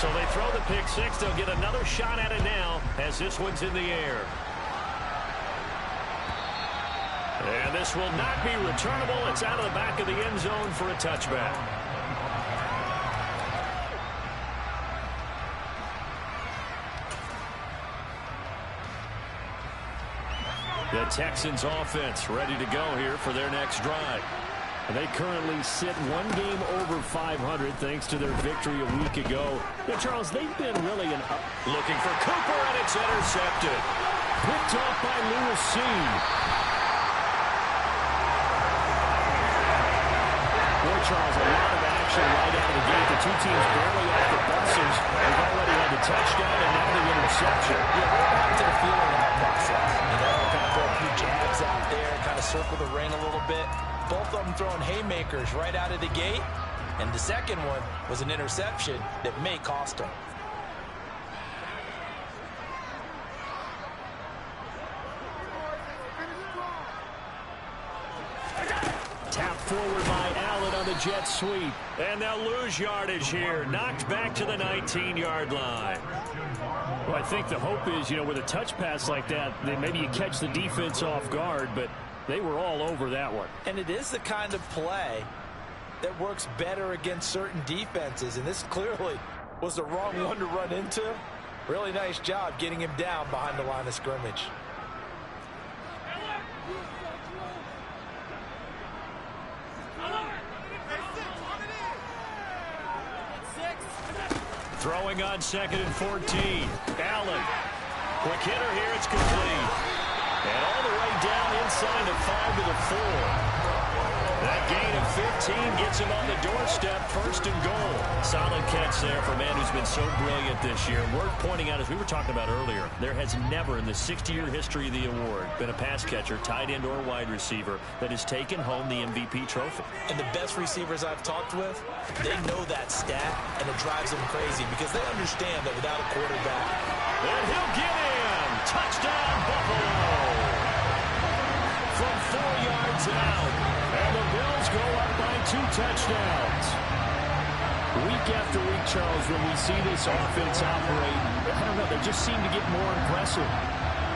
So they throw the pick six. They'll get another shot at it now as this one's in the air. And this will not be returnable. It's out of the back of the end zone for a touchback. The Texans offense ready to go here for their next drive. They currently sit one game over 500 thanks to their victory a week ago. Now, Charles, they've been really looking for Cooper, and it's intercepted. Picked off by Lewis Cine. Boy, Charles, a lot of action right out of the gate. The two teams barely off the buses. They've already had the touchdown and now the interception. Yeah, we're back to the feeling in that process. You know, kind of throw a few jabs out there, kind of circle the ring a little bit. Both of them throwing haymakers right out of the gate. And the second one was an interception that may cost them. Tapped forward by Allen on the jet sweep. And they'll lose yardage here. Knocked back to the 19-yard line. Well, I think the hope is, with a touch pass like that, then maybe you catch the defense off guard, but they were all over that one. And it is the kind of play that works better against certain defenses. And this clearly was the wrong one to run into. Really nice job getting him down behind the line of scrimmage. Throwing on 2nd and 14. Allen. Quick hitter here. It's complete. And all the way down inside the 5 to the 4. That gain of 15 gets him on the doorstep, 1st and goal. Solid catch there for a man who's been so brilliant this year. Worth pointing out, as we were talking about earlier, there has never in the 60-year history of the award been a pass catcher, tight end, or wide receiver that has taken home the MVP trophy. And the best receivers I've talked with, they know that stat, and it drives them crazy because they understand that without a quarterback. And he'll get in. Touchdown, Buffalo. From 4 yards out. And the Bills go up by 2 touchdowns. Week after week, Charles, when we see this offense operate, I don't know, they just seem to get more impressive.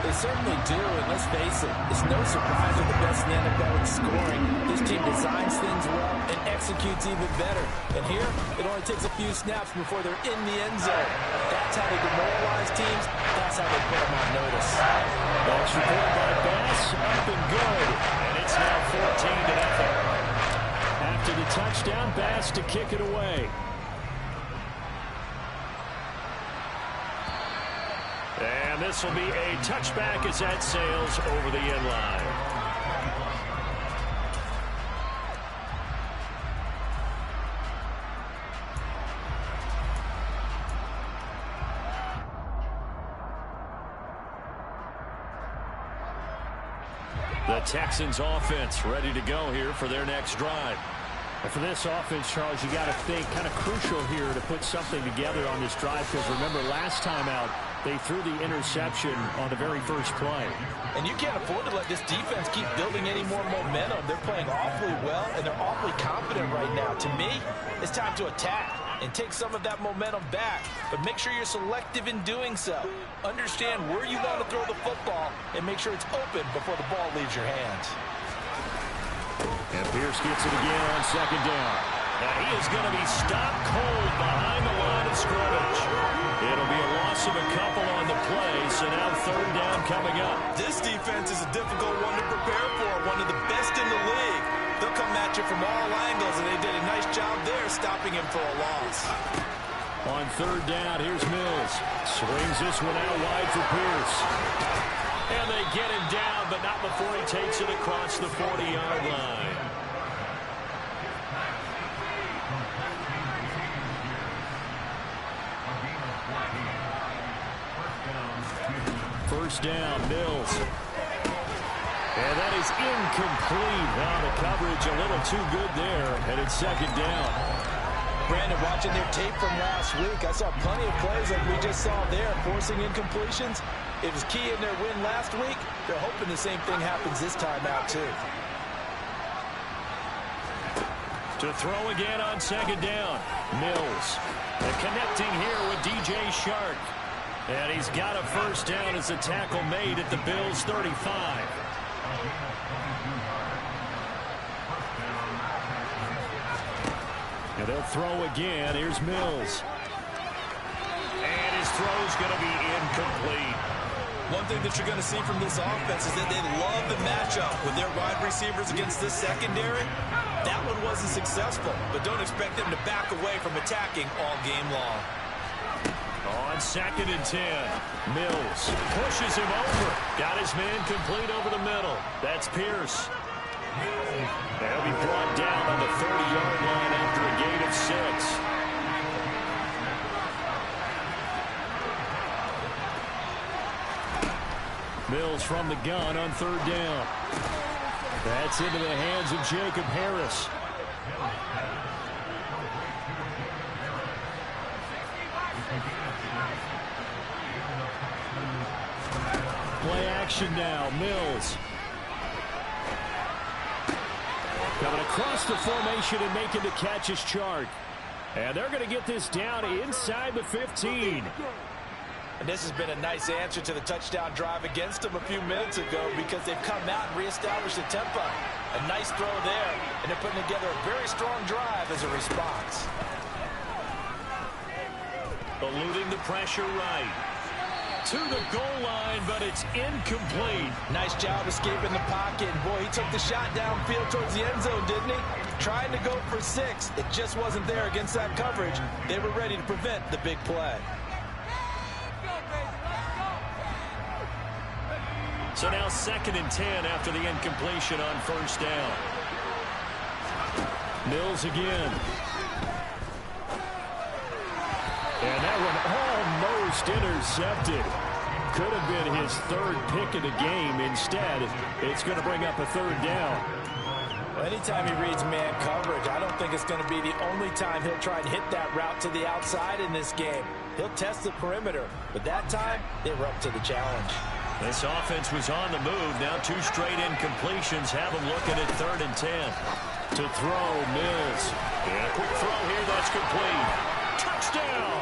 They certainly do, and let's face it, it's no surprise they're the best in the NFL in scoring. This team designs things well and executes even better. And here, it only takes a few snaps before they're in the end zone. That's how they demoralize teams. That's how they put them on notice. That's reported by Bass, up and good. And it's now 14-0. After the touchdown, Bass to kick it away. And this will be a touchback as that sails over the end line. The Texans offense ready to go here for their next drive. And for this offense, Charles, you got to think kind of crucial here to put something together on this drive because remember last time out, they threw the interception on the very first play. And you can't afford to let this defense keep building any more momentum. They're playing awfully well, and they're awfully confident right now. To me, it's time to attack and take some of that momentum back. But make sure you're selective in doing so. Understand where you want to throw the football and make sure it's open before the ball leaves your hands. And Pierce gets it again on 2nd down. Now he is going to be stopped cold behind the line of scrimmage. It'll be a loss of a couple on the play, so now 3rd down coming up. This defense is a difficult one to prepare for, one of the best in the league. They'll come at you from all angles, and they did a nice job there stopping him for a loss. On 3rd down, here's Mills. Swings this one out wide for Pierce. And they get him down, but not before he takes it across the 40-yard line. First down, Mills. And that is incomplete. Now the coverage a little too good there, and it's 2nd down. Brandon, watching their tape from last week, I saw plenty of plays like we just saw there, forcing incompletions. It was key in their win last week. They're hoping the same thing happens this time out, too. To throw again on 2nd down. Mills. And connecting here with DJ Shark. And he's got a first down as a tackle made at the Bills' 35. And they'll throw again. Here's Mills. And his throw's going to be incomplete. One thing that you're going to see from this offense is that they love the matchup with their wide receivers against this secondary. That one wasn't successful, but don't expect them to back away from attacking all game long. On 2nd and 10, Mills pushes him over. Got his man complete over the middle. That's Pierce. They'll be brought down on the 30-yard line after a gain of 6. Mills from the gun on 3rd down. That's into the hands of Jacob Harris. Play action now. Mills. Coming across the formation and making the catch is Chark. And they're going to get this down inside the 15. And this has been a nice answer to the touchdown drive against them a few minutes ago because they've come out and reestablished the tempo. A nice throw there, and they're putting together a very strong drive as a response. Eluding the pressure right. To the goal line, but it's incomplete. Nice job escaping the pocket. And boy, he took the shot downfield towards the end zone, didn't he? Trying to go for 6. It just wasn't there against that coverage. They were ready to prevent the big play. So now 2nd and 10 after the incompletion on 1st down. Mills again. And that one almost intercepted. Could have been his 3rd pick of the game. Instead, it's going to bring up a 3rd down. Well, anytime he reads man coverage, I don't think it's going to be the only time he'll try and hit that route to the outside in this game. He'll test the perimeter, but that time, they were up to the challenge. This offense was on the move. Now 2 straight incompletions have them looking at 3rd and 10. To throw, Mills. And a quick throw here, that's complete. Touchdown!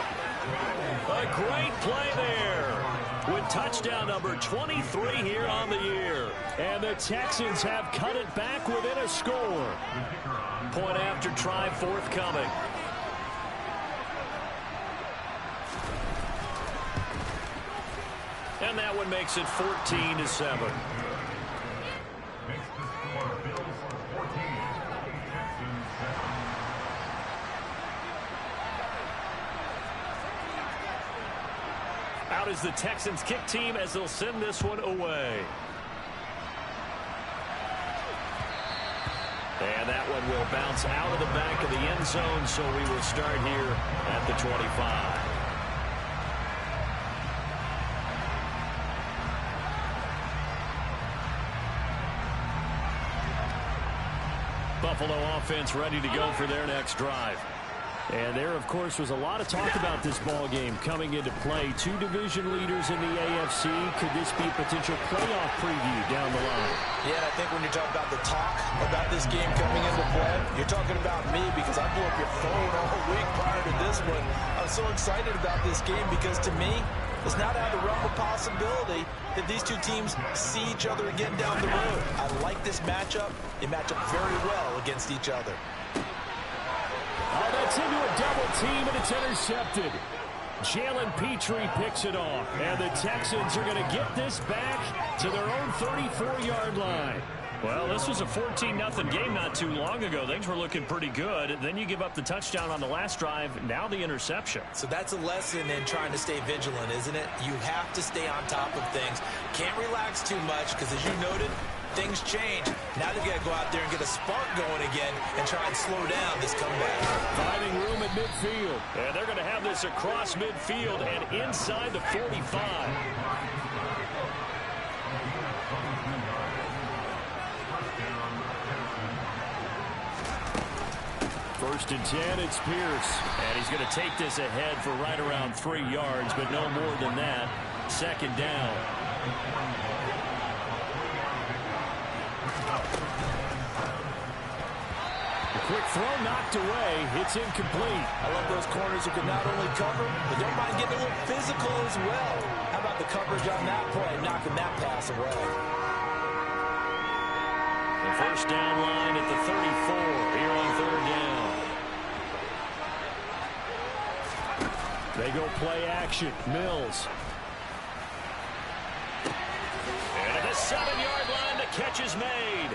A great play there with touchdown number 23 here on the year. And the Texans have cut it back within a score. Point after try forthcoming. And that one makes it 14-7. Out is the Texans kick team as they'll send this one away. And that one will bounce out of the back of the end zone, so we will start here at the 25. Buffalo offense ready to go for their next drive. And there, of course, was a lot of talk about this ball game coming into play. 2 division leaders in the AFC. Could this be a potential playoff preview down the line? Yeah, and I think when you're talking about the talk about this game coming into play, you're talking about me because I blew up your phone all week prior to this one. I was so excited about this game because, to me, it's not out of the realm of possibility that these 2 teams see each other again down the road. I like this matchup. They match up very well against each other. Oh, that's into a double team, and it's intercepted. Jalen Petrie picks it off, and the Texans are going to get this back to their own 34-yard line. Well, this was a 14-0 game not too long ago. Things were looking pretty good. Then you give up the touchdown on the last drive, now the interception. So that's a lesson in trying to stay vigilant, isn't it? You have to stay on top of things. Can't relax too much because, as you noted, things change. Now they've got to go out there and get a spark going again and try and slow down this comeback. Finding room at midfield. And they're going to have this across midfield and inside the 45. First and 10, it's Pierce. And he's going to take this ahead for right around 3 yards, but no more than that. 2nd down. Quick throw knocked away. It's incomplete. I love those corners who can not only cover, but don't mind getting a little physical as well. How about the coverage on that play, knocking that pass away? The first down line at the 34 here on third down. They go play action. Mills. And at the 7-yard line, the catch is made.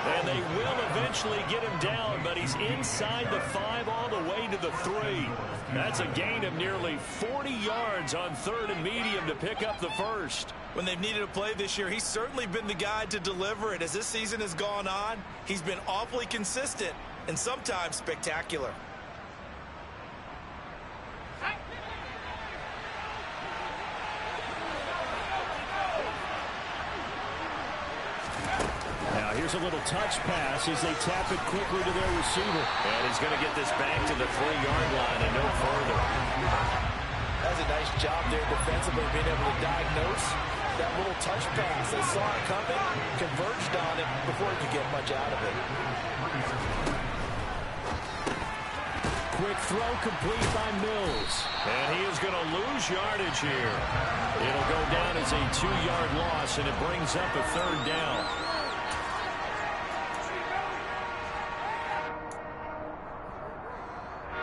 And they will eventually get him down, but he's inside the 5 all the way to the 3. That's a gain of nearly 40 yards on third and medium to pick up the first. When they've needed a play this year, he's certainly been the guy to deliver it. As this season has gone on, he's been awfully consistent and sometimes spectacular. Now here's a little touch pass as they tap it quickly to their receiver. And he's going to get this back to the 3-yard line and no further. That's a nice job there defensively, being able to diagnose that little touch pass. They saw it coming, converged on it before he could get much out of it. Quick throw complete by Mills. And he is going to lose yardage here. It'll go down as a 2-yard loss, and it brings up a third down.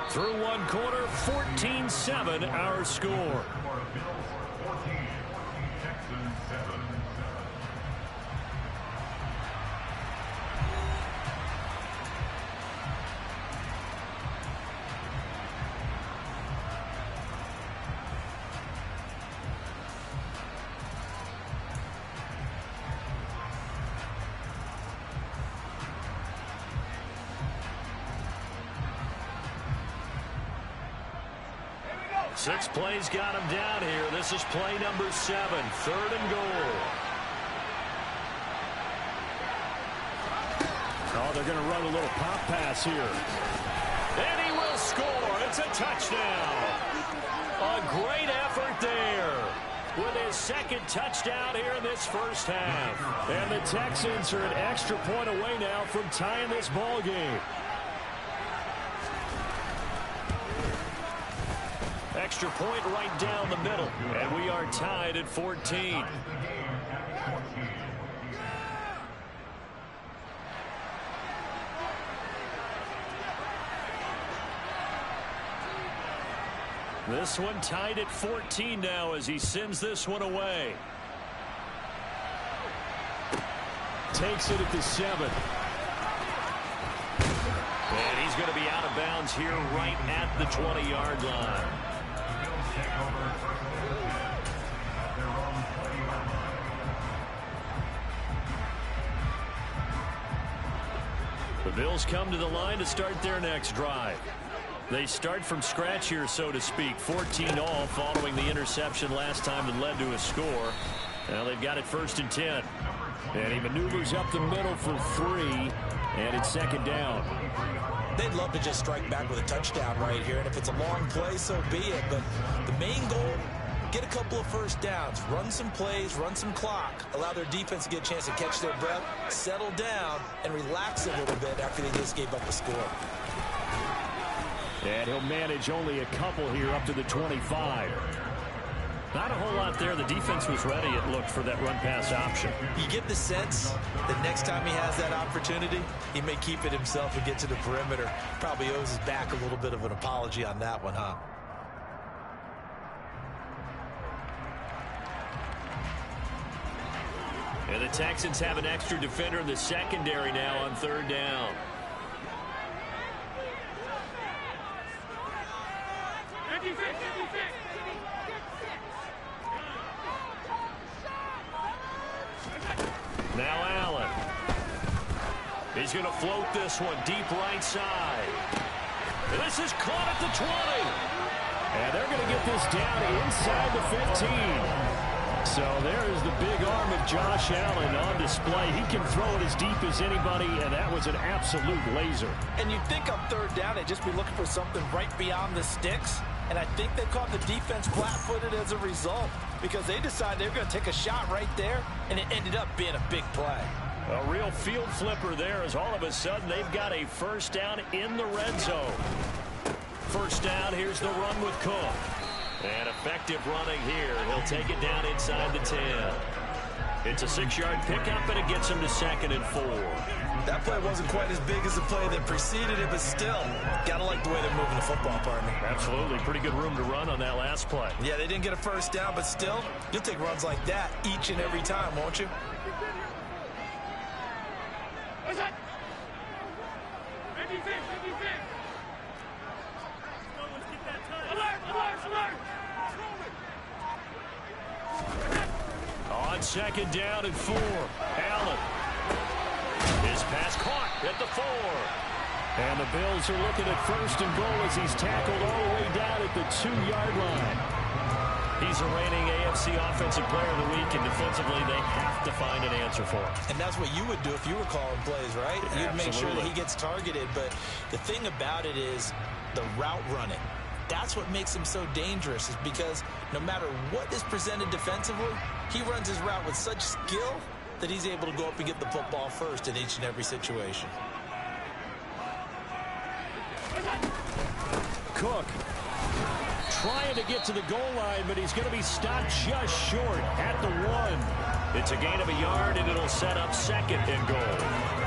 Through one quarter, 14-7 our score. Six plays got him down here. This is play number 7, third and goal. Oh, they're going to run a little pop pass here. And he will score. It's a touchdown. A great effort there with his second touchdown here in this first half. And the Texans are an extra point away now from tying this ball game. Extra point right down the middle. And we are tied at 14. This one tied at 14 now as he sends this one away. Takes it at the 7. And he's going to be out of bounds here right at the 20-yard line. The Bills come to the line to start their next drive. They start from scratch here, so to speak. 14 all following the interception last time that led to a score. Now they've got it 1st and 10. And he maneuvers up the middle for 3. And it's 2nd down. They'd love to just strike back with a touchdown right here. And if it's a long play, so be it. But the main goal, get a couple of first downs. Run some plays, run some clock. Allow their defense to get a chance to catch their breath, settle down, and relax a little bit after they just gave up a score. And he'll manage only a couple here up to the 25. Not a whole lot there. The defense was ready, it looked, for that run-pass option. You get the sense that next time he has that opportunity, he may keep it himself and get to the perimeter. Probably owes his back a little bit of an apology on that one, huh? And the Texans have an extra defender in the secondary now on 3rd down. Now Allen. He's going to float this one deep right side. And this is caught at the 20. And they're going to get this down inside the 15. So there is the big arm of Josh Allen on display. He can throw it as deep as anybody, and that was an absolute laser. And you'd think on 3rd down they'd just be looking for something right beyond the sticks. And I think they caught the defense flat-footed as a result because they decided they were going to take a shot right there, and it ended up being a big play. A real field flipper there as all of a sudden they've got a first down in the red zone. First down, here's the run with Cook. And effective running here. He'll take it down inside the 10. It's a 6-yard pickup, and it gets him to 2nd and 4. That play wasn't quite as big as the play that preceded it, but still, got to like the way they're moving the football, partner. Absolutely. Pretty good room to run on that last play. Yeah, they didn't get a first down, but still, you'll take runs like that each and every time, won't you? On 2nd down and 4, Allen. His pass caught at the 4. And the Bills are looking at 1st and goal as he's tackled all the way down at the 2-yard line. He's a reigning AFC Offensive Player of the Week, and defensively they have to find an answer for him. And that's what you would do if you were calling plays, right? You'd make sure that he gets targeted. But the thing about it is the route running. That's what makes him so dangerous, is because no matter what is presented defensively, he runs his route with such skill that he's able to go up and get the football first in each and every situation. Cook trying to get to the goal line, but he's going to be stopped just short at the 1. It's a gain of a yard, and it'll set up 2nd and goal.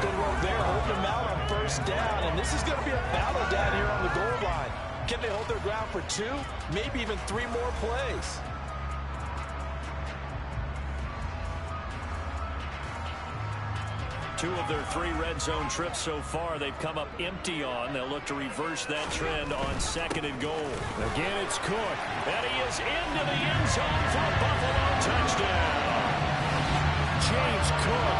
Good work there, holding him out on 1st down, and this is going to be a battle down here on the goal line. Can they hold their ground for 2, maybe even 3 more plays? Two of their 3 red zone trips so far, they've come up empty on. They'll look to reverse that trend on 2nd and goal. Again, it's Cook. And he is into the end zone for a Buffalo touchdown. James Cook,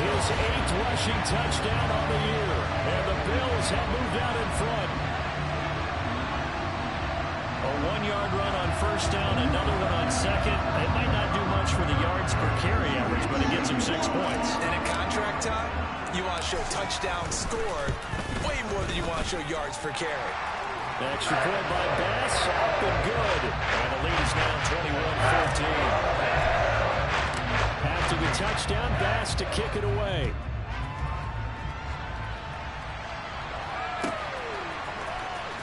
his 8th rushing touchdown on the year. And the Bills have moved out in front. A 1-yard run on 1st down, another one on 2nd. It might not do much for the yards per carry average, but it gets him 6 points. And at contract time, you want to show touchdowns scored way more than you want to show yards per carry. Extra point by Bass, up and good. And the lead is now 21-14. After the touchdown, Bass to kick it away.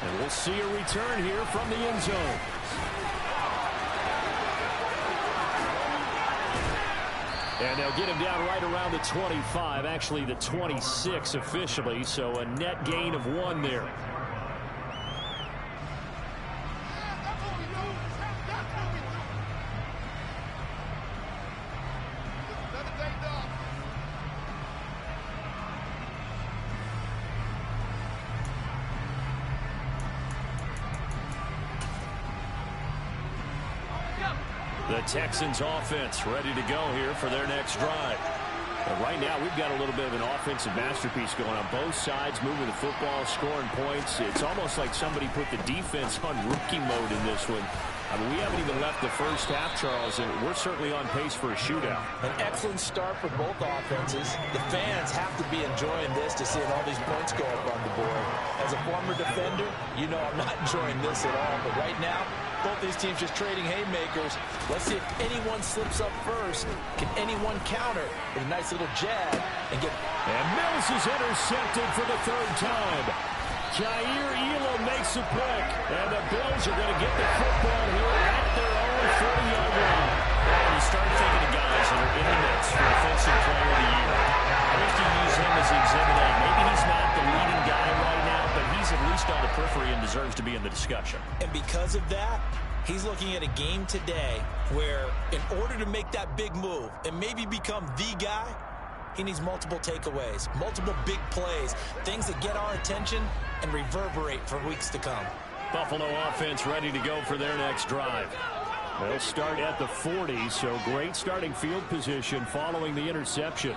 And we'll see a return here from the end zone. And they'll get him down right around the 25, actually the 26 officially, so a net gain of 1 there. The Texans offense ready to go here for their next drive. But right now we've got a little bit of an offensive masterpiece going on both sides, moving the football, scoring points. It's almost like somebody put the defense on rookie mode in this one. I mean, we haven't even left the first half, Charles, and we're certainly on pace for a shootout. An excellent start for both offenses. The fans have to be enjoying this to seeing all these points go up on the board. As a former defender, you know I'm not enjoying this at all. But right now, both these teams just trading haymakers. Let's see if anyone slips up first. Can anyone counter with a nice little jab and get... And Mills is intercepted for the 3rd time. Jair Elam makes a pick, and the Bills are going to get the football here at their own 40-yard line. And you start thinking of guys that are in the mix for Defensive Player of the Year. I think you use him as Exhibit A. Maybe he's not the leading guy right now, but he's at least on the periphery and deserves to be in the discussion. And because of that, he's looking at a game today where in order to make that big move and maybe become the guy, he needs multiple takeaways, multiple big plays, things that get our attention and reverberate for weeks to come. Buffalo offense ready to go for their next drive. They'll start at the 40, so great starting field position following the interception.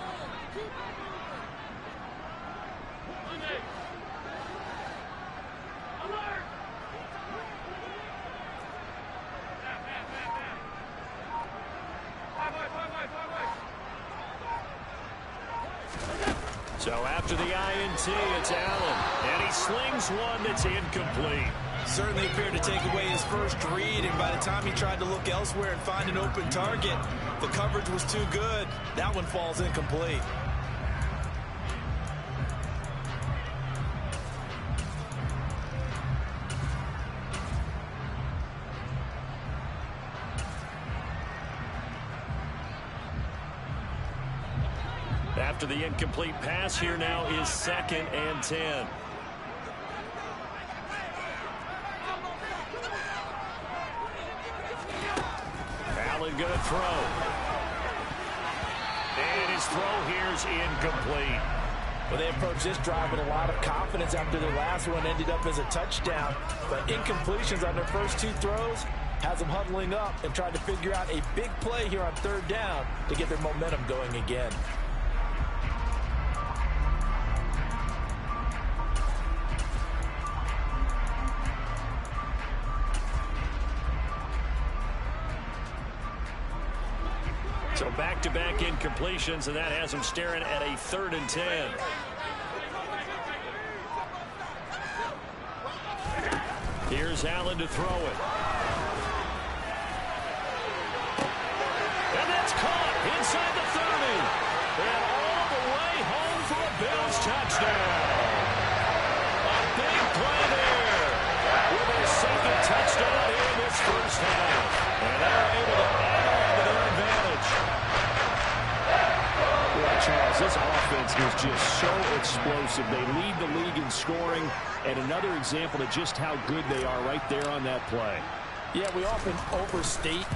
So after the INT, it's Allen, and he slings one that's incomplete. Certainly appeared to take away his first read, and by the time he tried to look elsewhere and find an open target, the coverage was too good. That one falls incomplete. After the incomplete pass, here now is 2nd and 10. Allen going to throw. And his throw here is incomplete. Well, they approached this drive with a lot of confidence after their last one ended up as a touchdown. But incompletions on their first 2 throws has them huddling up and trying to figure out a big play here on 3rd down to get their momentum going again. So back-to-back incompletions, and that has them staring at a 3rd and 10. Here's Allen to throw it. And that's caught inside the 30. And all the way home for a Bills touchdown. A big play there with their 2nd touchdown in this first half. And they're able to add on to their advantage. Well, Charles, this offense is just so explosive. They lead the league in scoring, and another example of just how good they are right there on that play. Yeah, we often overstate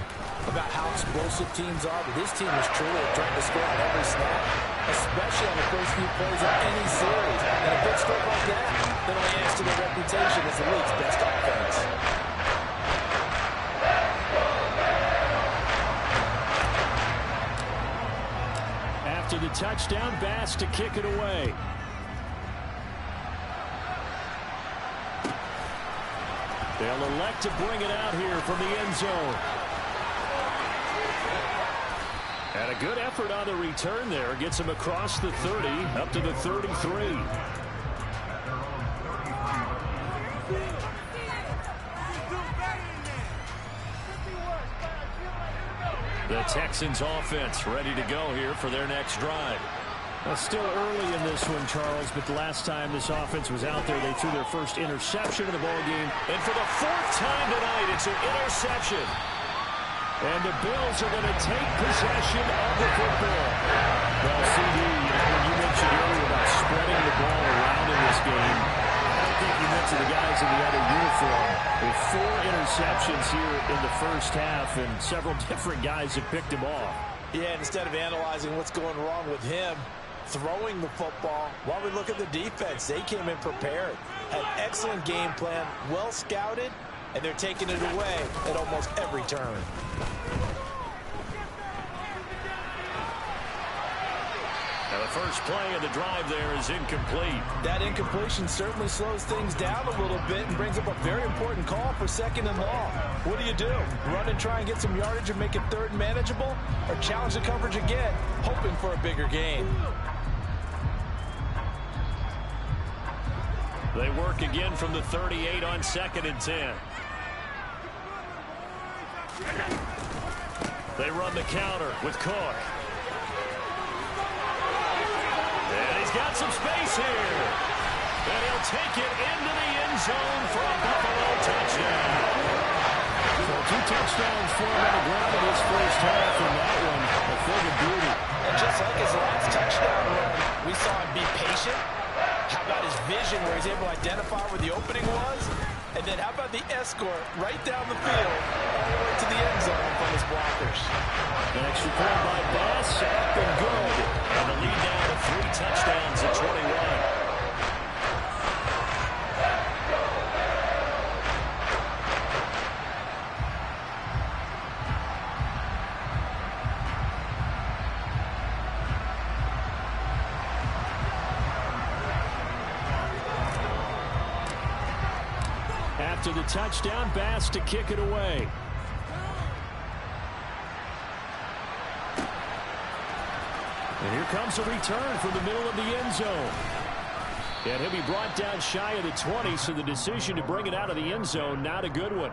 about how explosive teams are, but this team is truly trying to score on every snap, especially on the first few plays of any series. And a big score like that only adds to their reputation as the league's best offense. After the touchdown, Bass to kick it away. They'll elect to bring it out here from the end zone. And a good effort on the return there. Gets him across the 30, up to the 33. The Texans offense ready to go here for their next drive. Still early in this one, Charles, but the last time this offense was out there, they threw their first interception of the ballgame. And for the 4th time tonight, it's an interception. And the Bills are going to take possession of the football. Well, CD, when you mentioned earlier about spreading the ball around in this game, I don't think you meant to the guys in the other uniform. With 4 interceptions here in the first half, and several different guys have picked him off. Yeah, instead of analyzing what's going wrong with him, throwing the football, while we look at the defense, they came in prepared. Had excellent game plan, well scouted, and they're taking it away at almost every turn. Now the first play of the drive there is incomplete. That incompletion certainly slows things down a little bit and brings up a very important call for 2nd and long. What do? Run and try and get some yardage and make it 3rd and manageable, or challenge the coverage again, hoping for a bigger gain? They work again from the 38 on 2nd and 10. They run the counter with Cook. And he's got some space here. And he'll take it into the end zone for a Buffalo touchdown. So 2 touchdowns for him on the ground in this first half, and that one a thing of beauty. And just like his last touchdown run, we saw him be patient. How about his vision where he's able to identify where the opening was? And then how about the escort right down the field all the way to the end zone from his blockers? An extra point by Bass, up and good. And the lead down to 3 touchdowns at 21. After the touchdown, Bass to kick it away. And here comes a return from the middle of the end zone. And he'll be brought down shy of the 20, so the decision to bring it out of the end zone, not a good one.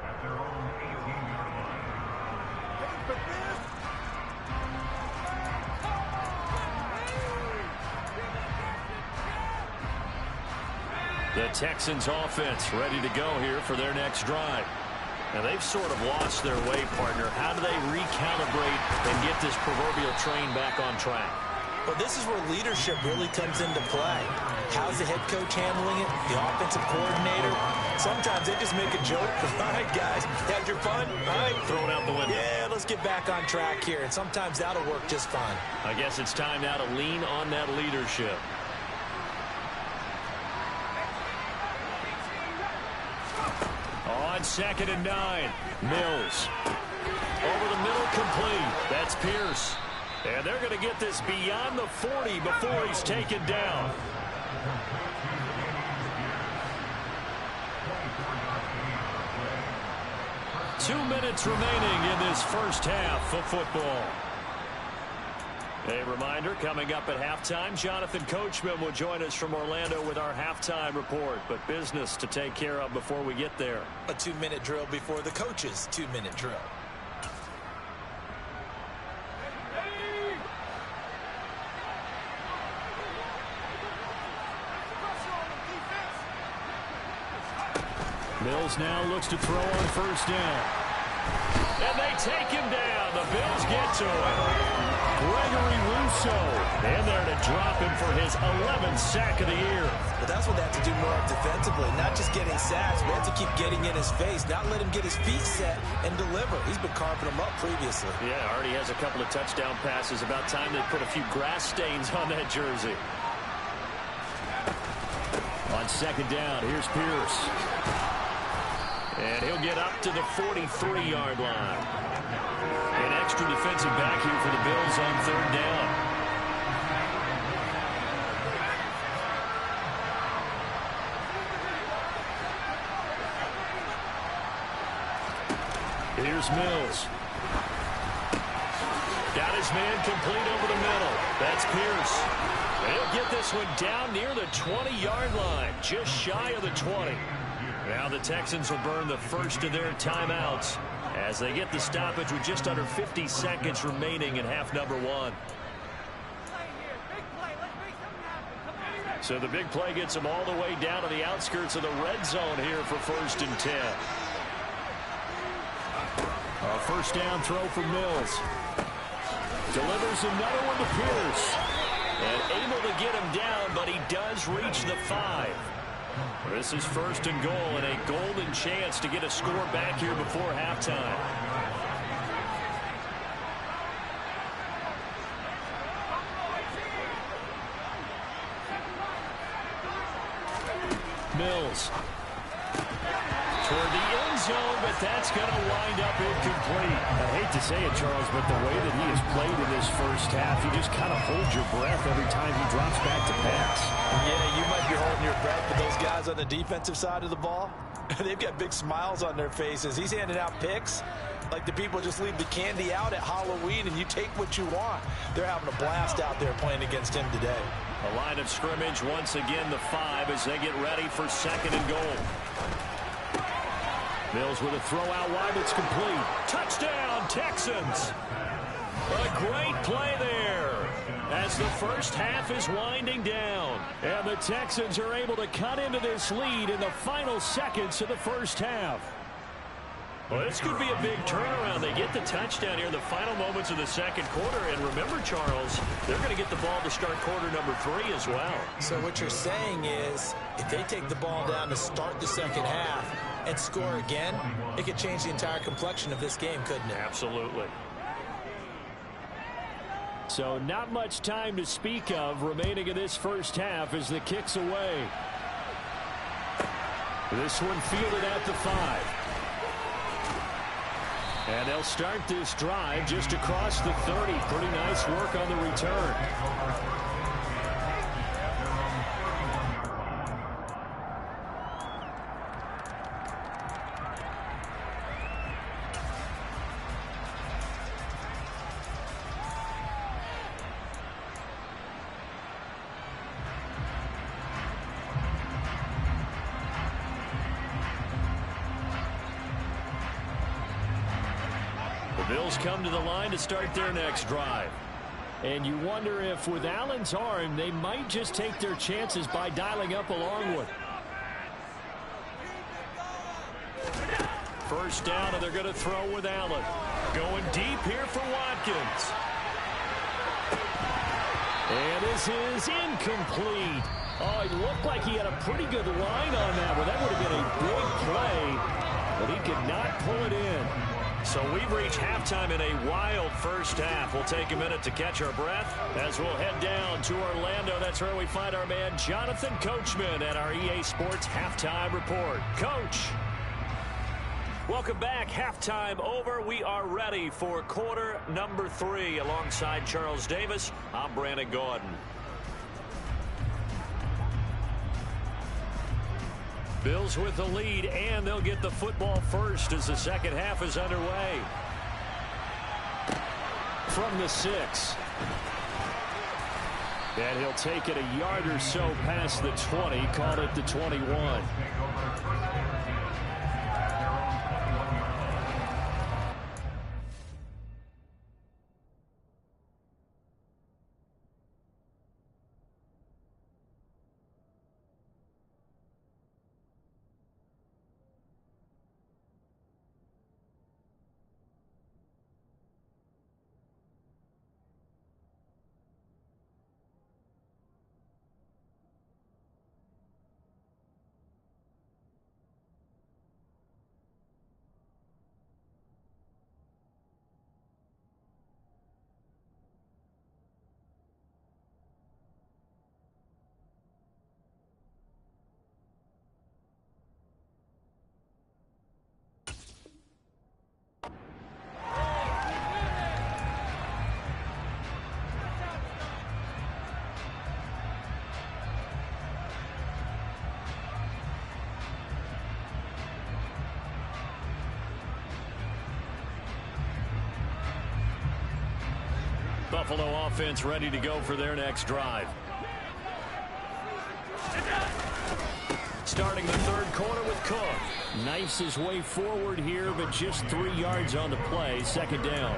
The Texans offense ready to go here for their next drive. Now they've sort of lost their way, partner. How do they recalibrate and get this proverbial train back on track? Well, this is where leadership really comes into play. How's the head coach handling it? The offensive coordinator? Sometimes they just make a joke. All right, guys, had your fun? All right. Throw it out the window. Yeah, let's get back on track here. And sometimes that'll work just fine. I guess it's time now to lean on that leadership. On 2nd and 9, Mills. Over the middle, complete. That's Pierce. And they're going to get this beyond the 40 before he's taken down. Two minutes remaining in this first half of football. A reminder, coming up at halftime, Jonathan Coachman will join us from Orlando with our halftime report. But business to take care of before we get there. A 2-minute drill before the coach's 2-minute drill. Mills now looks to throw on first down. And they take him down. The Bills get to it. Gregory Rousseau in there to drop him for his 11th sack of the year. But that's what they have to do more of defensively. Not just getting sacks, but have to keep getting in his face. Not let him get his feet set and deliver. He's been carving them up previously. Yeah, already has a couple of touchdown passes. About time they put a few grass stains on that jersey. On 2nd down, here's Pierce. And he'll get up to the 43-yard line. An extra defensive back here for the Bills on 3rd down. Here's Mills. Got his man complete over the middle. That's Pierce. He'll get this one down near the 20-yard line, just shy of the 20. Now the Texans will burn the first of their timeouts as they get the stoppage with just under 50 seconds remaining in half number 1. So the big play gets them all the way down to the outskirts of the red zone here for 1st and 10. A first down throw for Mills. Delivers another one to Pierce. And able to get him down, but he does reach the 5. This is 1st and goal and a golden chance to get a score back here before halftime. Mills. Toward the end zone, but that's going to wind up incomplete. I hate to say it, Charles, but the way that he has played in this first half, you just kind of hold your breath every time he drops back to pass. Yeah, you might be holding your breath, but those guys on the defensive side of the ball, they've got big smiles on their faces. He's handing out picks like the people just leave the candy out at Halloween and you take what you want. They're having a blast out there playing against him today. A line of scrimmage, once again the 5 as they get ready for 2nd and goal. Mills with a throw out wide, it's complete. Touchdown, Texans! A great play there as the first half is winding down. And the Texans are able to cut into this lead in the final seconds of the first half. Well, this could be a big turnaround. They get the touchdown here in the final moments of the second quarter. And remember, Charles, they're going to get the ball to start quarter number 3 as well. So what you're saying is if they take the ball down to start the second half and score again, it could change the entire complexion of this game, couldn't it? Absolutely. So not much time to speak of remaining in this first half as the kick's away. This one fielded at the 5. And they'll start this drive just across the 30. Pretty nice work on the return. The Bills come to the line to start their next drive. And you wonder if with Allen's arm, they might just take their chances by dialing up a long one. First down, and they're going to throw with Allen. Going deep here for Watkins. And this is incomplete. Oh, it looked like he had a pretty good line on that one. That would have been a big play, but he could not pull it in. So we've reached halftime in a wild first half. We'll take a minute to catch our breath as we'll head down to Orlando. That's where we find our man Jonathan Coachman at our EA Sports Halftime Report. Coach. Welcome back. Halftime over. We are ready for quarter number 3. Alongside Charles Davis, I'm Brandon Gordon. Bills with the lead, and they'll get the football first as the second half is underway. From the 6. And he'll take it a yard or so past the 20, call it the 21. Buffalo offense ready to go for their next drive. Starting the third quarter with Cook. Knifes his way forward here, but just 3 yards on the play. Second down.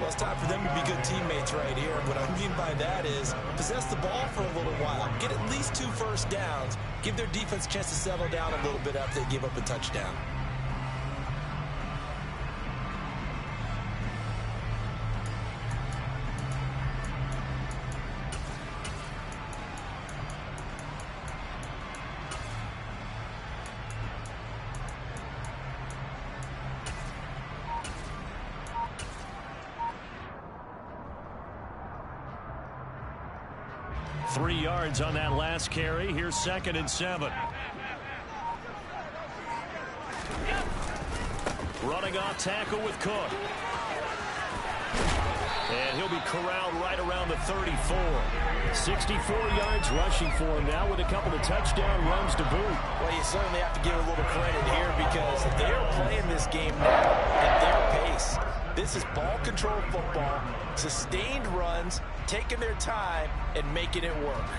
Well, it's time for them to be good teammates right here. What I mean by that is possess the ball for a little while. Get at least 2 first downs. Give their defense a chance to settle down a little bit after they give up a touchdown. On that last carry. Here's 2nd and 7. Running off tackle with Cook. And he'll be corralled right around the 34. 64 yards rushing for him now with a couple of touchdown runs to boot. Well, you certainly have to give a little credit here because they're playing this game now at their pace. This is ball control football, sustained runs, taking their time and making it work.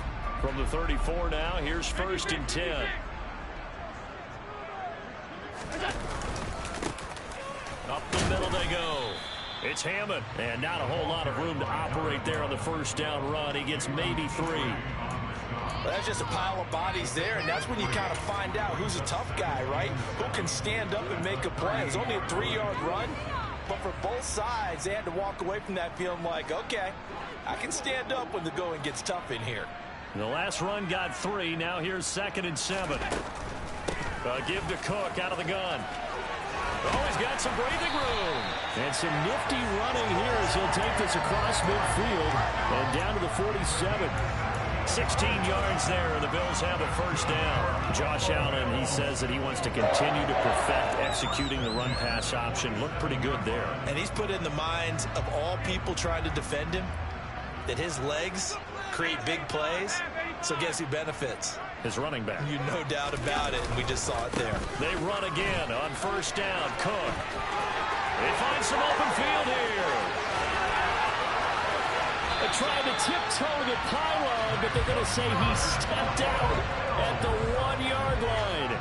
From the 34 now, here's 1st and 10. Up the middle they go. It's Hammond, and not a whole lot of room to operate there on the first down run. He gets maybe 3. Well, that's just a pile of bodies there, and that's when you kind of find out who's a tough guy, right? Who can stand up and make a play. It's only a 3-yard run, but for both sides, they had to walk away from that feeling like, okay, I can stand up when the going gets tough in here. The last run got 3. Now here's 2nd and 7. Give to Cook out of the gun. Oh, he's got some breathing room. And some nifty running here as he'll take this across midfield and down to the 47. 16 yards there, and the Bills have a first down. Josh Allen, he says that he wants to continue to perfect executing the run-pass option. Looked pretty good there. And he's put in the minds of all people trying to defend him that his legs create big plays, so guess who benefits? His running back. You no doubt about it, and we just saw it there. They run again on first down. Cook. They find some open field here. They're trying to tiptoe the pylon, but they're going to say he stepped out at the 1-yard line.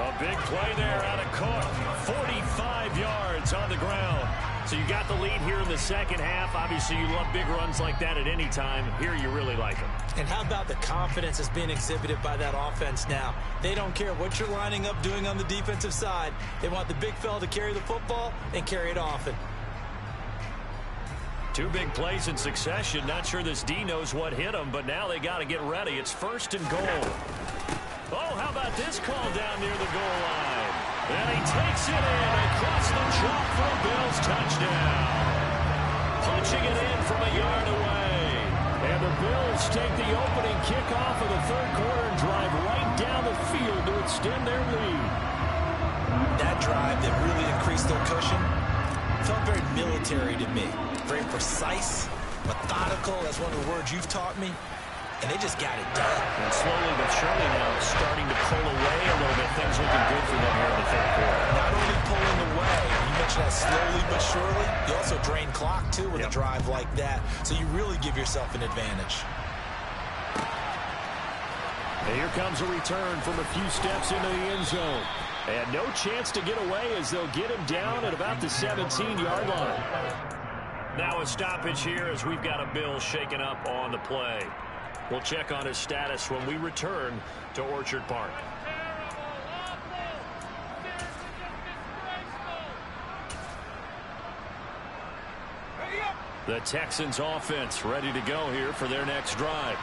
A big play there out of Cook. 45 yards on the ground. So you got the lead here in the second half. Obviously, you love big runs like that at any time. Here, you really like them. And how about the confidence that's being exhibited by that offense now? They don't care what you're lining up doing on the defensive side. They want the big fella to carry the football and carry it often. Two big plays in succession. Not sure this D knows what hit him, but now they got to get ready. It's 1st and goal. Oh, how about this call down near the goal line? And he takes it in across the chalk for a Bills touchdown. Punching it in from a yard away. And the Bills take the opening kickoff of the third quarter and drive right down the field to extend their lead. That drive that really increased their cushion felt very military to me. Very precise, methodical, that's one of the words you've taught me, and they just got it done. And slowly but surely now starting to pull away a little bit. Things looking good for them here in the third quarter. Not only pulling away, you mentioned that slowly but surely, you also drain clock too with a drive like that, so you really give yourself an advantage. And here comes a return from a few steps into the end zone. And no chance to get away as they'll get him down at about the 17-yard line. Now a stoppage here as we've got a Bill shaken up on the play. We'll check on his status when we return to Orchard Park. The Texans offense ready to go here for their next drive.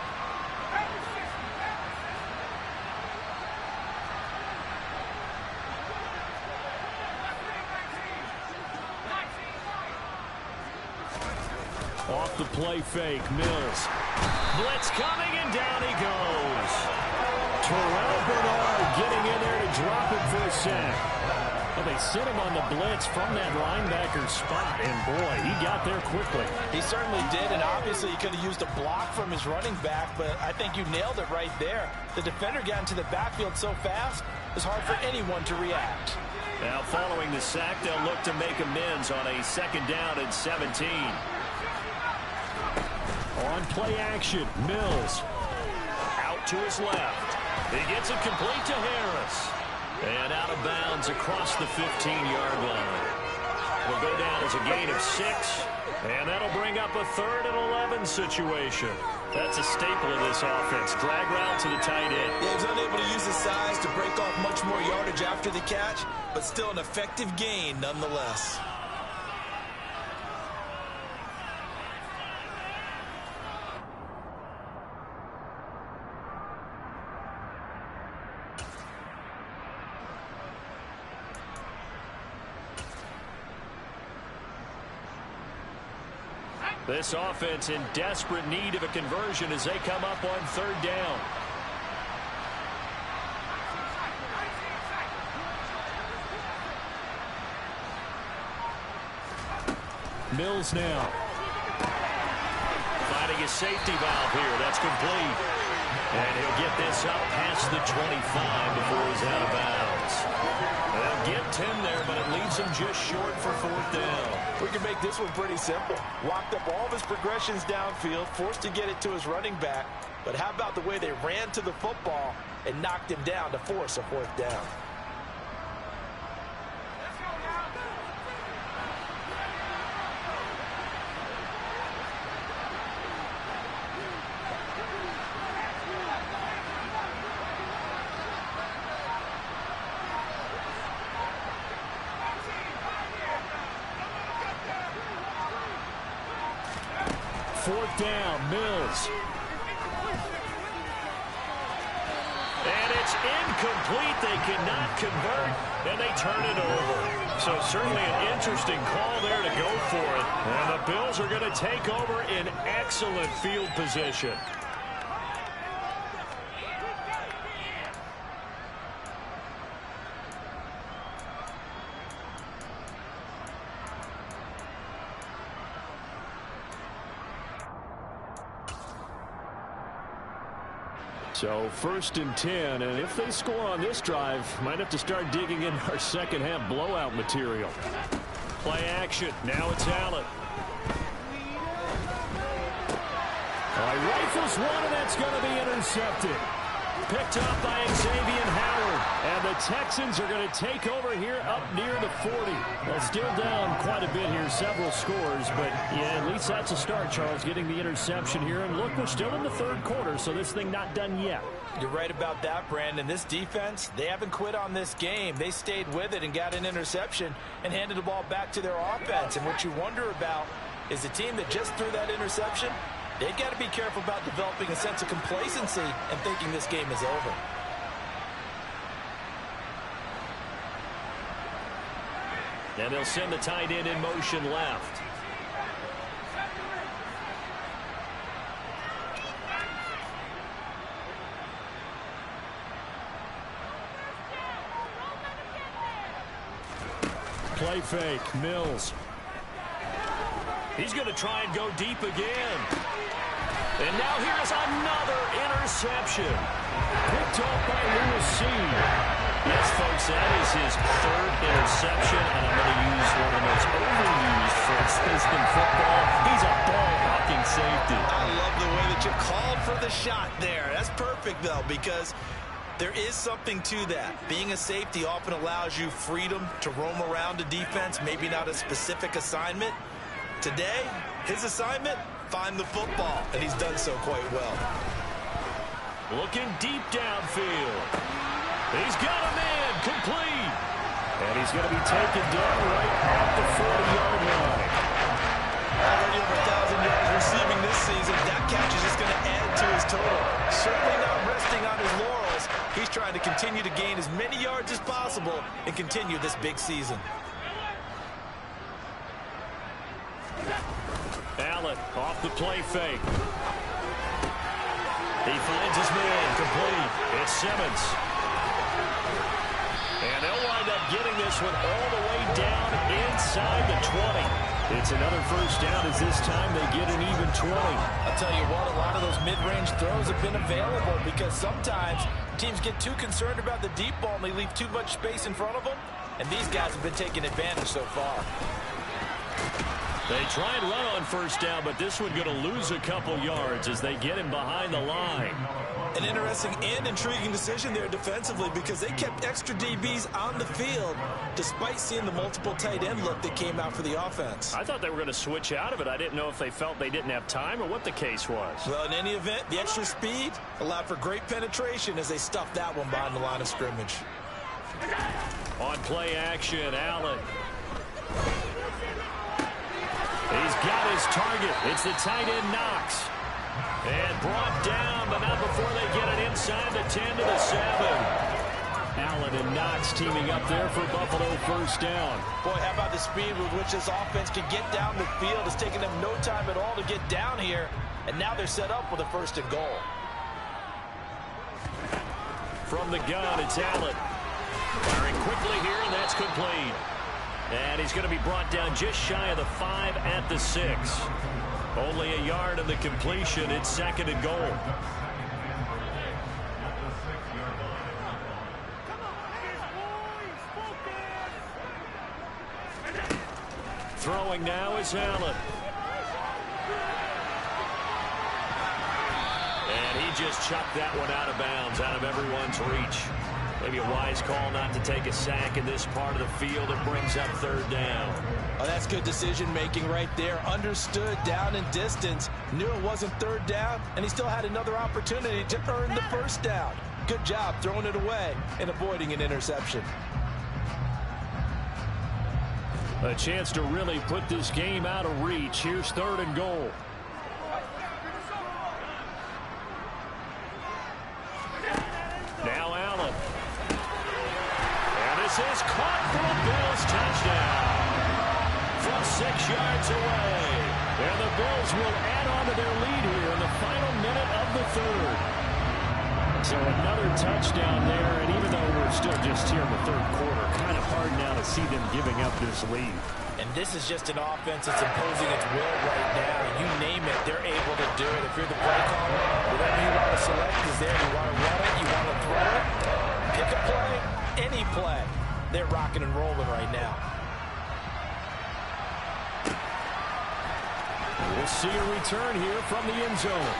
Off the play fake, Mills. Blitz coming, and down he goes. Terrell Bernard getting in there to drop him for a sack. Well, they sent him on the blitz from that linebacker spot, and boy, he got there quickly. He certainly did, and obviously he could have used a block from his running back, but I think you nailed it right there. The defender got into the backfield so fast, it's hard for anyone to react. Now following the sack, they'll look to make amends on a 2nd down and 17. On play action, Mills. Out to his left. He gets it complete to Harris. And out of bounds across the 15-yard line. Will go down as a gain of 6. And that'll bring up a 3rd and 11 situation. That's a staple of this offense. Drag route to the tight end. Yeah, he's unable to use his size to break off much more yardage after the catch, but still an effective gain nonetheless. This offense in desperate need of a conversion as they come up on 3rd down. Mills now. Finding a safety valve here. That's complete. And he'll get this up past the 25 before he's out of bounds. They'll get 10 there, but it leaves him just short for 4th down. We can make this one pretty simple. Walked up all of his progressions downfield, forced to get it to his running back. But how about the way they ran to the football and knocked him down to force a 4th down? Fourth down, Mills. And it's incomplete. They cannot convert, and they turn it over. So certainly an interesting call there to go for it. And the Bills are going to take over in excellent field position. So 1st and 10, and if they score on this drive, might have to start digging in our second half blowout material. Play action. Now it's Allen. Rifles one, and that's going to be intercepted. Picked up by Xavier Howard. And the Texans are going to take over here up near the 40. Well, still down quite a bit here, several scores. But, yeah, at least that's a start, Charles, getting the interception here. And look, we're still in the third quarter, so this thing not done yet. You're right about that, Brandon. This defense, they haven't quit on this game. They stayed with it and got an interception and handed the ball back to their offense. And what you wonder about is the team that just threw that interception. They've got to be careful about developing a sense of complacency and thinking this game is over. And they'll send the tight end in motion left. Play fake, Mills. He's going to try and go deep again. And now here's another interception. Picked off by Lewis Cine. Yes, folks, that is his third interception, and I'm going to use one of those overused phrases in football. He's a ball-hawking safety. I love the way that you called for the shot there. That's perfect, though, because there is something to that. Being a safety often allows you freedom to roam around a defense, maybe not a specific assignment. Today, his assignment, find the football, and he's done so quite well. Looking deep downfield. He's got a man, complete. And he's going to be taken down right at the 40-yard line. Already over 1,000 yards receiving this season. That catch is just going to add to his total. Certainly not resting on his laurels. He's trying to continue to gain as many yards as possible and continue this big season. Allen off the play fake. He finds his man, complete. It's Simmons. And they'll wind up getting this one all the way down inside the 20. It's another first down as this time they get an even 20. I'll tell you what, a lot of those mid-range throws have been available because sometimes teams get too concerned about the deep ball and they leave too much space in front of them. And these guys have been taking advantage so far. They try and run on first down, but this one going to lose a couple yards as they get him behind the line. An interesting and intriguing decision there defensively because they kept extra DBs on the field despite seeing the multiple tight end look that came out for the offense. I thought they were going to switch out of it. I didn't know if they felt they didn't have time or what the case was. Well, in any event, the extra speed allowed for great penetration as they stuffed that one behind the line of scrimmage. On play action, Allen. He's got his target. It's the tight end Knox. And brought down, but not before they get it inside the 10 to the 7. Allen and Knox teaming up there for Buffalo first down. Boy, how about the speed with which this offense can get down the field? It's taken them no time at all to get down here. And now they're set up with a first and goal. From the gun, it's Allen. Firing quickly here, and that's complete. And he's going to be brought down just shy of the 5 at the 6. Only a yard of the completion. It's second and goal. Throwing now is Allen. And he just chucked that one out of bounds, out of everyone's reach. Maybe a wise call not to take a sack in this part of the field. It brings up third down. Oh, that's good decision-making right there. Understood down and distance. Knew it wasn't third down, and he still had another opportunity to earn the first down. Good job throwing it away and avoiding an interception. A chance to really put this game out of reach. Here's third and goal. Now Allen. And this is caught for a Bills touchdown. From 6 yards away. And the Bills will add on to their lead here in the final minute of the third. So another touchdown there, and even though we're still just here in the third quarter, kind of hard now to see them giving up this lead. And this is just an offense that's imposing its will right now. You name it, they're able to do it. If you're the play caller, whatever you want to select is there. You want to run it, you want to throw it, pick a play, any play. They're rocking and rolling right now. We'll see a return here from the end zone.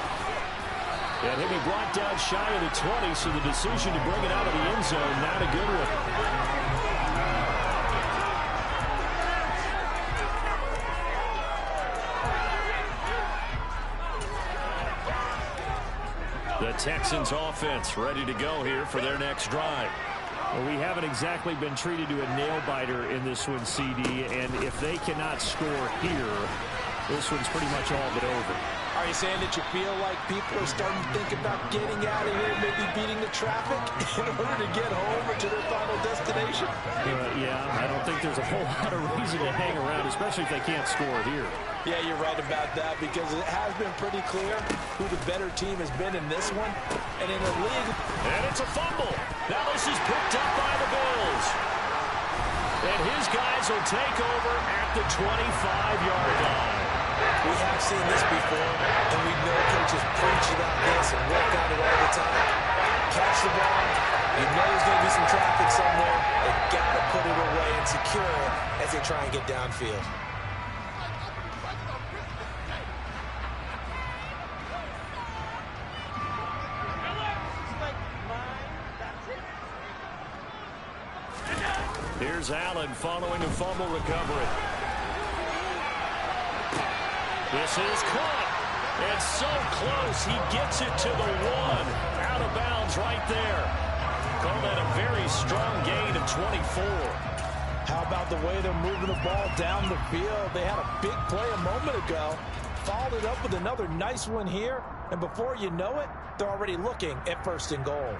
And he'll be brought down shy of the 20, so the decision to bring it out of the end zone, not a good one. The Texans offense ready to go here for their next drive. Well, we haven't exactly been treated to a nail-biter in this one, CD, and if they cannot score here, this one's pretty much all but over. Are you saying that you feel like people are starting to think about getting out of here, maybe beating the traffic in order to get home or to their final destination? Yeah, I don't think there's a whole lot of reason to hang around, especially if they can't score here. Yeah, you're right about that because it has been pretty clear who the better team has been in this one. And in the league... And it's a fumble. Now this is picked up by the Bills. And his guys will take over at the 25-yard line. We have seen this before, and we know coaches preach about this and work on it all the time. Catch the ball. You know there's going to be some traffic somewhere. They've got to put it away and secure it as they try and get downfield. Here's Allen following a fumble recovery. This is caught. It's so close. He gets it to the 1. Out of bounds right there. Call that a very strong gain of 24. How about the way they're moving the ball down the field? They had a big play a moment ago. Followed it up with another nice one here. And before you know it, they're already looking at 1st and goal.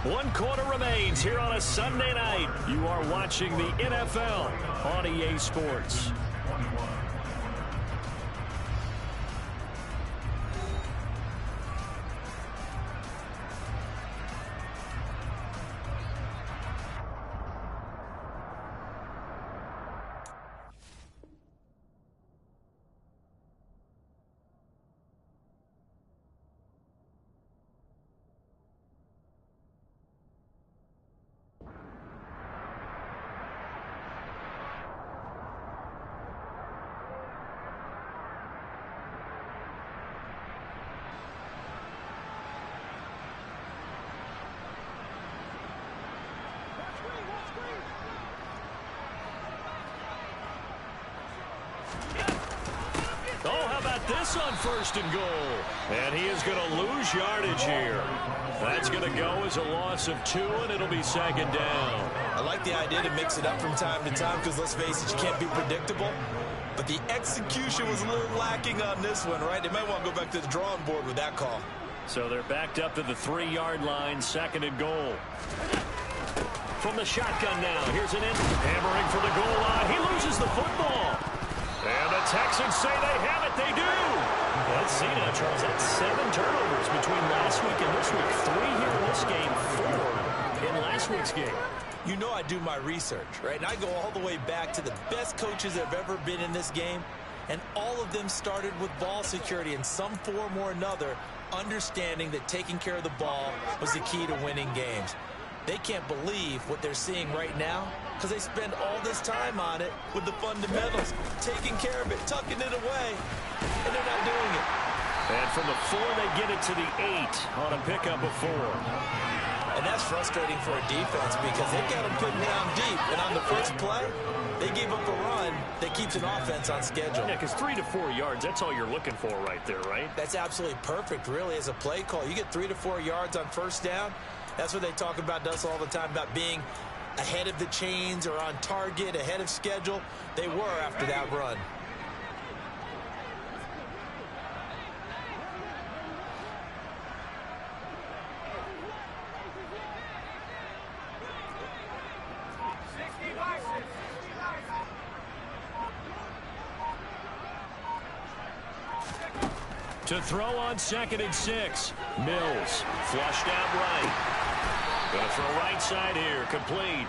One quarter remains here on a Sunday night. You are watching the NFL on EA Sports. Oh, how about this on 1st and goal? And he is going to lose yardage here. That's going to go as a loss of 2, and it'll be 2nd down. I like the idea to mix it up from time to time because, let's face it, you can't be predictable. But the execution was a little lacking on this one, right? They might want to go back to the drawing board with that call. So they're backed up to the 3-yard line, 2nd and goal. From the shotgun now, here's an in. Hammering for the goal line. He loses the football. And the Texans say they have it. They do. Let's see now, Charles. That's 7 turnovers between last week and this week. 3 here in this game, 4 in last week's game. You know I do my research, right? And I go all the way back to the best coaches that have ever been in this game. And all of them started with ball security in some form or another, understanding that taking care of the ball was the key to winning games. They can't believe what they're seeing right now because they spend all this time on it with the fundamentals, taking care of it, tucking it away, and they're not doing it. And from the 4, they get it to the 8 on a pickup of 4. And that's frustrating for a defense because they've got them putting down deep. And on the first play, they gave up a run that keeps an offense on schedule. Yeah, because 3 to 4 yards, that's all you're looking for right there, right? That's absolutely perfect, really, as a play call. You get 3 to 4 yards on 1st down. That's what they talk about us all the time, about being ahead of the chains or on target, ahead of schedule. They were after that run. To throw on 2nd and 6. Mills flushed out right. Going to throw right side here. Complete.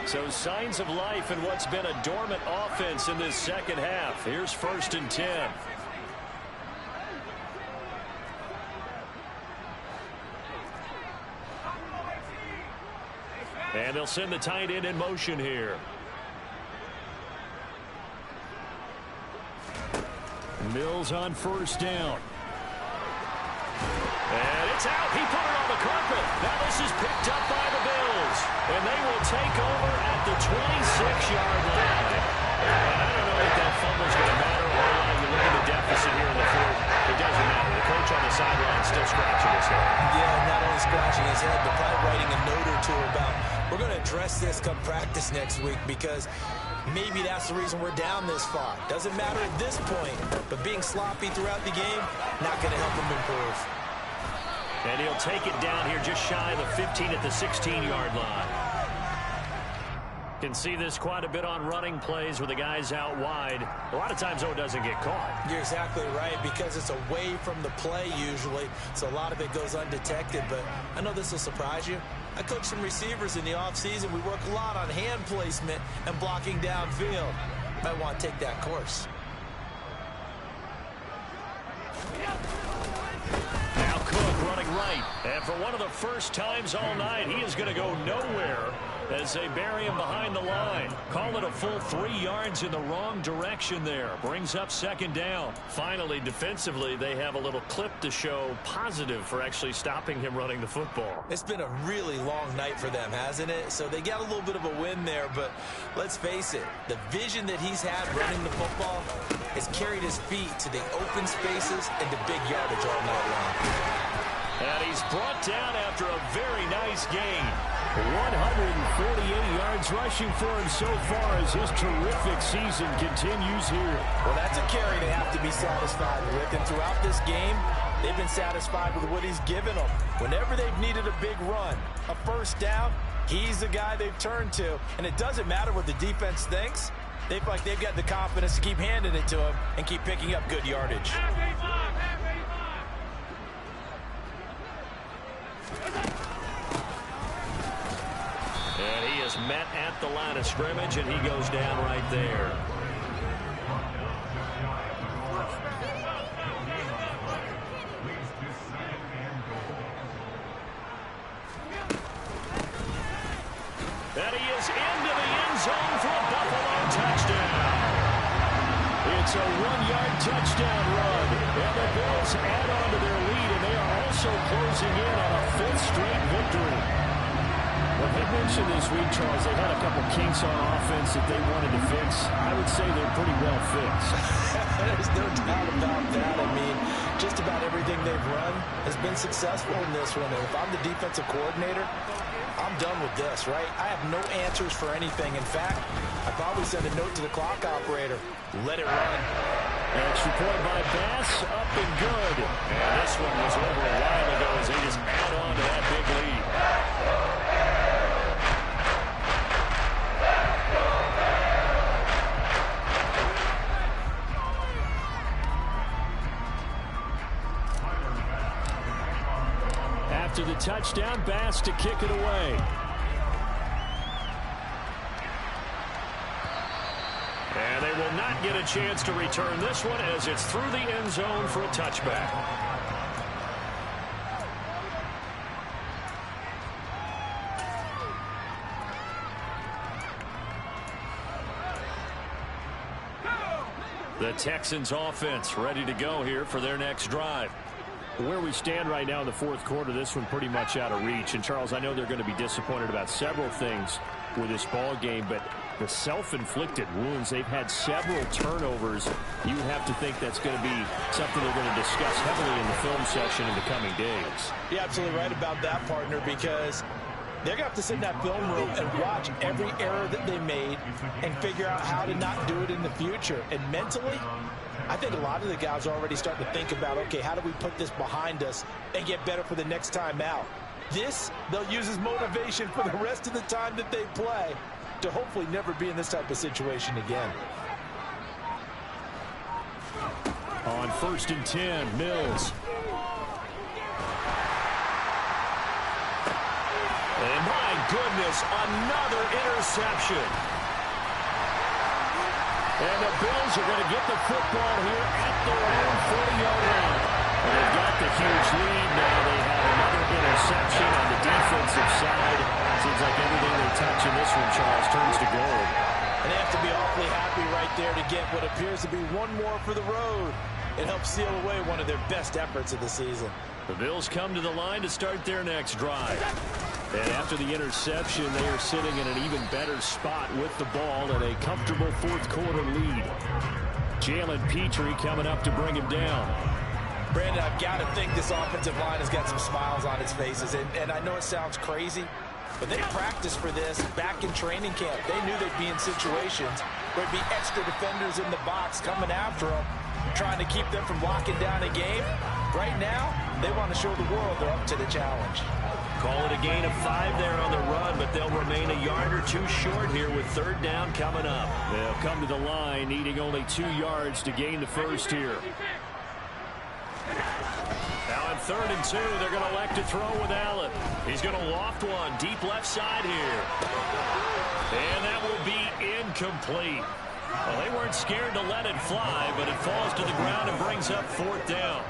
So signs of life in what's been a dormant offense in this 2nd half. Here's 1st and 10. And they'll send the tight end in motion here. Mills on 1st down. And it's out. He put it on the carpet. Now this is picked up by the Bills. And they will take over at the 26-yard line. And I don't know if that fumble's going to matter a whole lot. You look at the deficit here in the 4th. It doesn't matter. The coach on the sideline still scratching his head. Yeah, not only scratching his head, but probably writing a note or two about we're going to address this come practice next week because maybe that's the reason we're down this far. Doesn't matter at this point, but being sloppy throughout the game, not going to help him improve. And he'll take it down here just shy of the 15 at the 16-yard line. Can see this quite a bit on running plays where the guy's out wide. A lot of times, though, it doesn't get caught. You're exactly right, because it's away from the play usually, so a lot of it goes undetected. But I know this will surprise you. I coach some receivers in the offseason. We work a lot on hand placement and blocking downfield. Might want to take that course. Now Cook running right. And for one of the first times all night, he is going to go nowhere as they bury him behind the line. Call it a full 3 yards in the wrong direction there. Brings up second down. Finally, defensively, they have a little clip to show positive for actually stopping him running the football. It's been a really long night for them, hasn't it? So they got a little bit of a win there, but let's face it, the vision that he's had running the football has carried his feet to the open spaces and to big yardage all night long. And he's brought down after a very nice gain. 148 yards rushing for him so far as his terrific season continues here. Well, that's a carry they have to be satisfied with. And throughout this game, they've been satisfied with what he's given them. Whenever they've needed a big run, a first down, he's the guy they've turned to. And it doesn't matter what the defense thinks. They feel like they've got the confidence to keep handing it to him and keep picking up good yardage. And he is met at the line of scrimmage, and he goes down right there. And he is into the end zone for a Buffalo touchdown. It's a 1-yard touchdown run. And the Bills add on to their lead, and they are also closing in on a 5th straight victory. Well, they mentioned this week, Charles, they had a couple kinks on offense that they wanted to fix. I would say they're pretty well fixed. There's no doubt about that. I mean, just about everything they've run has been successful in this one. And if I'm the defensive coordinator, I'm done with this, right? I have no answers for anything. In fact, I'd probably send a note to the clock operator. Let it run. Extra point by Bass, up and good. And this one was over a while ago as they just add on to that big lead. After the touchdown, Bass to kick it away. And they will not get a chance to return this one as it's through the end zone for a touchback. The Texans offense ready to go here for their next drive. Where we stand right now in the fourth quarter, this one pretty much out of reach. And, Charles, I know they're going to be disappointed about several things with this ball game, but the self-inflicted wounds, they've had several turnovers. You have to think that's going to be something they're going to discuss heavily in the film session in the coming days. You're absolutely right about that, partner, because they're going to have to sit in that film room and watch every error that they made and figure out how to not do it in the future. And mentally, I think a lot of the guys are already starting to think about, okay, how do we put this behind us and get better for the next time out? This, they'll use as motivation for the rest of the time that they play to hopefully never be in this type of situation again. On 1st and 10, Mills. And my goodness, another interception. And the Bills are going to get the football here at their own 40-yard line. And they've got the huge lead. Now they have another interception on the defensive side. Seems like everything they touch in this one, Charles, turns to gold. And they have to be awfully happy right there to get what appears to be one more for the road. It helps seal away one of their best efforts of the season. The Bills come to the line to start their next drive. And after the interception, they are sitting in an even better spot with the ball and a comfortable fourth quarter lead. Jalen Petrie coming up to bring him down. Brandon, I've got to think this offensive line has got some smiles on its faces. And I know it sounds crazy, But they practiced for this back in training camp. They knew they'd be in situations where there'd be extra defenders in the box coming after them, trying to keep them from locking down a game. Right now, they want to show the world they're up to the challenge. Call it a gain of 5 there on the run, but they'll remain a yard or two short here with third down coming up. They'll come to the line, needing only 2 yards to gain the first here. Now on 3rd and 2, they're going to elect to throw with Allen. He's going to loft one deep left side here. And that will be incomplete. Well, they weren't scared to let it fly, but it falls to the ground and brings up 4th down.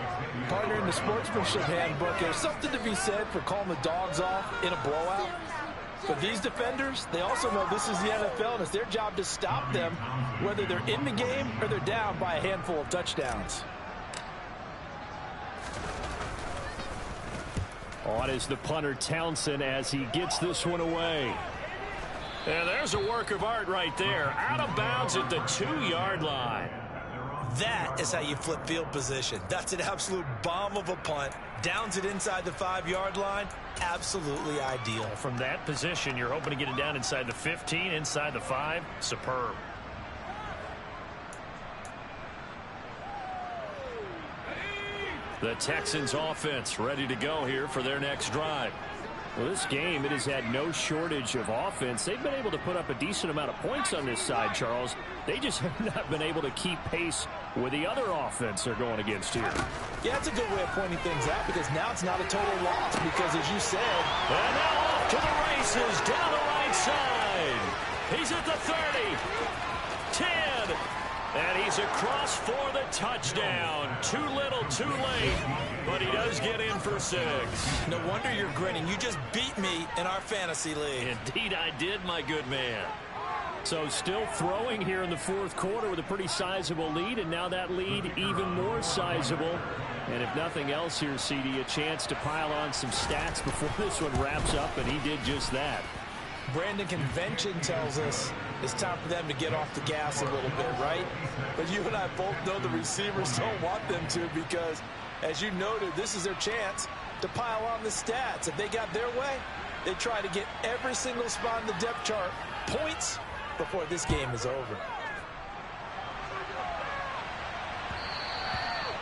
Partner, in the sportsmanship handbook, there's something to be said for calling the dogs off in a blowout. But these defenders, they also know this is the NFL, and it's their job to stop them, whether they're in the game or they're down by a handful of touchdowns. On is the punter Townsend as he gets this one away. And there's a work of art right there. Out of bounds at the 2-yard line. That is how you flip field position. That's an absolute bomb of a punt. Downs it inside the 5-yard line. Absolutely ideal. From that position, you're hoping to get it down inside the 15, inside the 5. Superb. The Texans offense ready to go here for their next drive. Well, this game, it has had no shortage of offense. They've been able to put up a decent amount of points on this side, Charles. They just have not been able to keep pace with the other offense they're going against here. Yeah, that's a good way of pointing things out because now it's not a total loss because, as you said... And now off to the races down the right side. He's at the 30, 10, and he's across for the touchdown. Too little, too late, but he does get in for 6. No wonder you're grinning. You just beat me in our fantasy league. Indeed I did, my good man. So still throwing here in the 4th quarter with a pretty sizable lead, and now that lead even more sizable. And if nothing else here, CD, a chance to pile on some stats before this one wraps up, and he did just that. Brandon, convention tells us it's time for them to get off the gas a little bit, right? But you and I both know the receivers don't want them to because, as you noted, this is their chance to pile on the stats. If they got their way, they try to get every single spot in the depth chart points before this game is over.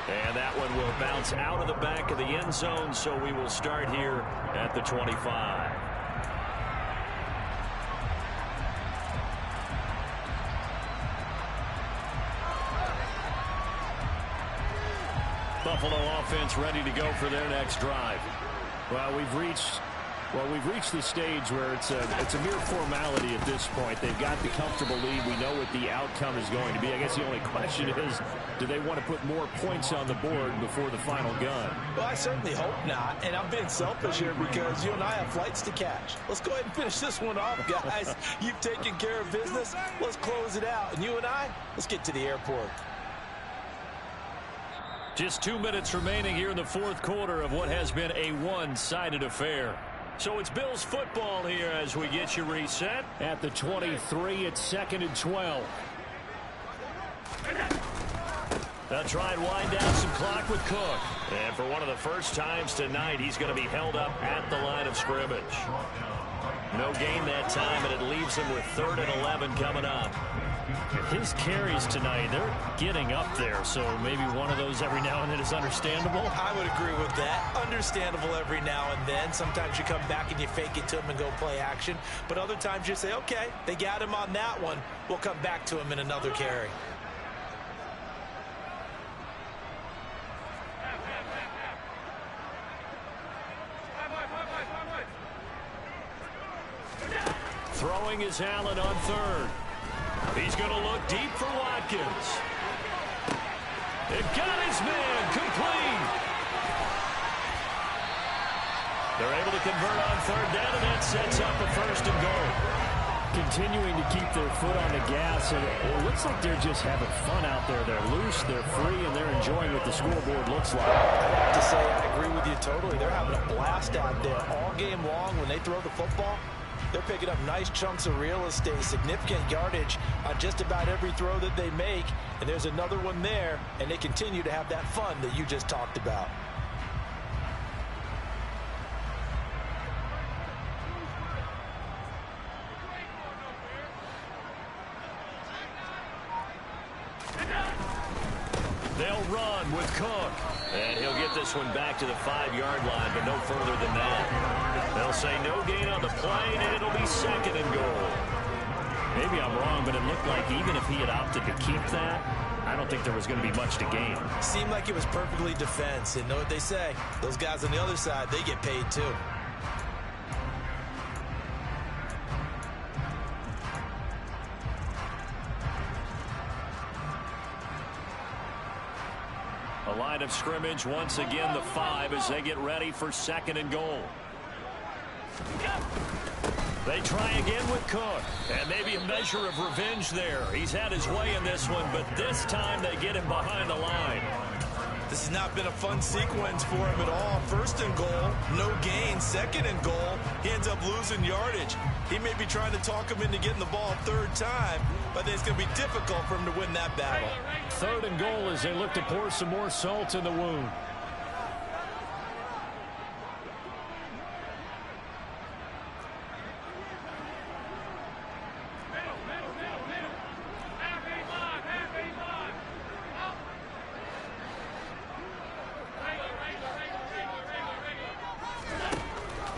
And that one will bounce out of the back of the end zone, so we will start here at the 25. Buffalo offense ready to go for their next drive. Well, we've reached the stage where it's a mere formality at this point. They've got the comfortable lead. We know what the outcome is going to be. I guess the only question is, do they want to put more points on the board before the final gun? Well, I certainly hope not. And I'm being selfish here because you and I have flights to catch. Let's go ahead and finish this one off, guys. You've taken care of business. Let's close it out. And you and I, let's get to the airport. Just 2 minutes remaining here in the 4th quarter of what has been a one-sided affair. So it's Bills football here as we get you reset. At the 23, it's 2nd and 12. They'll try and wind down some clock with Cook. And for one of the first times tonight, he's going to be held up at the line of scrimmage. No gain that time, and it leaves him with 3rd and 11 coming up. His carries tonight, they're getting up there, so maybe one of those every now and then is understandable. I would agree with that. Understandable every now and then. Sometimes you come back and you fake it to him and go play action. But other times you say, okay, they got him on that one. We'll come back to him in another carry. Throwing is Allen on 3rd. He's going to look deep for Watkins. It got his man complete. They're able to convert on 3rd down, and that sets up a 1st and goal. Continuing to keep their foot on the gas, and it looks like they're just having fun out there. They're loose, they're free, and they're enjoying what the scoreboard looks like. I have to say, I agree with you totally. They're having a blast out there all game long when they throw the football. They're picking up nice chunks of real estate, significant yardage on just about every throw that they make. And there's another one there, and they continue to have that fun that you just talked about. run with Cook. And he'll get this one back to the 5-yard line, but no further than that. They'll say no gain on the play, and it'll be second and goal. Maybe I'm wrong, but it looked like even if he had opted to keep that, I don't think there was going to be much to gain. Seemed like it was perfectly defense. And know what they say? Those guys on the other side, they get paid too. A line of scrimmage, once again the 5 as they get ready for second and goal. They try again with Cook, and maybe a measure of revenge there. He's had his way in this one, but this time they get him behind the line. This has not been a fun sequence for him at all. First and goal, no gain. Second and goal, he ends up losing yardage. He may be trying to talk him into getting the ball third time, but I think it's going to be difficult for him to win that battle. Third and goal as they look to pour some more salt in the wound.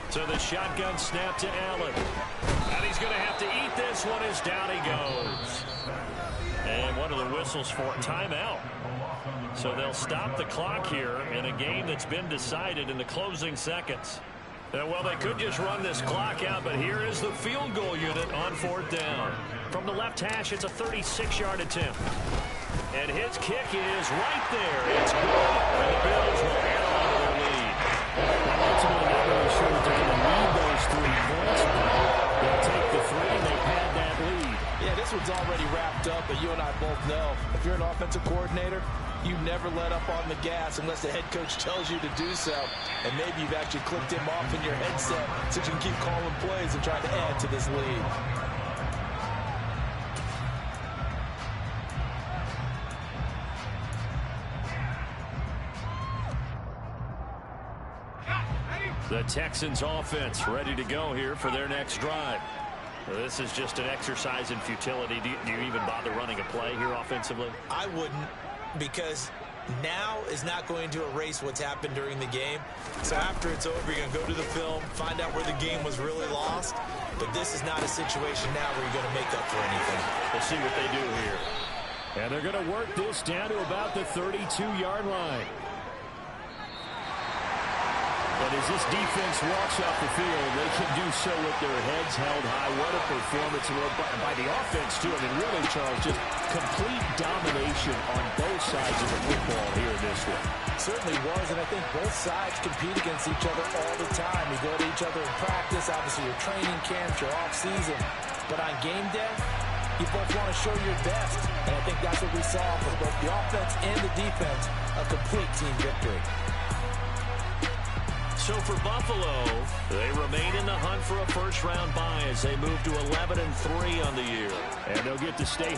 So the shotgun snap to Allen. And he's going to have to eat this one as down he goes. And what are the whistles for? Timeout. So they'll stop the clock here in a game that's been decided in the closing seconds. Well, they could just run this clock out, but here is the field goal unit on 4th down. From the left hash, it's a 36-yard attempt. And his kick is right there. It's good. And the Bills will add on to their lead. Ultimately, not really sure that they're going to need those 3 points, but they'll take the 3 and they've had that lead. Yeah, this one's already wrapped up, but you and I both know if you're an offensive coordinator, you never let up on the gas unless the head coach tells you to do so. And maybe you've actually clicked him off in your headset so you can keep calling plays and trying to add to this lead. The Texans offense ready to go here for their next drive. This is just an exercise in futility. Do you even bother running a play here offensively? I wouldn't, because now is not going to erase what's happened during the game. So after it's over, you're going to go to the film, find out where the game was really lost. But this is not a situation now where you're going to make up for anything. We'll see what they do here. And they're going to work this down to about the 32-yard line. But as this defense walks off the field, they can do so with their heads held high. What a performance by the offense, too. I mean, really, Charles, just complete domination on both sides of the football here in this one. Certainly was, and I think both sides compete against each other all the time. You go to each other in practice, obviously your training camps, your off-season. But on game day, you both want to show your best. And I think that's what we saw for both the offense and the defense, a complete team victory. So for Buffalo, they remain in the hunt for a first-round bye as they move to 11-3 on the year. And they'll get to stay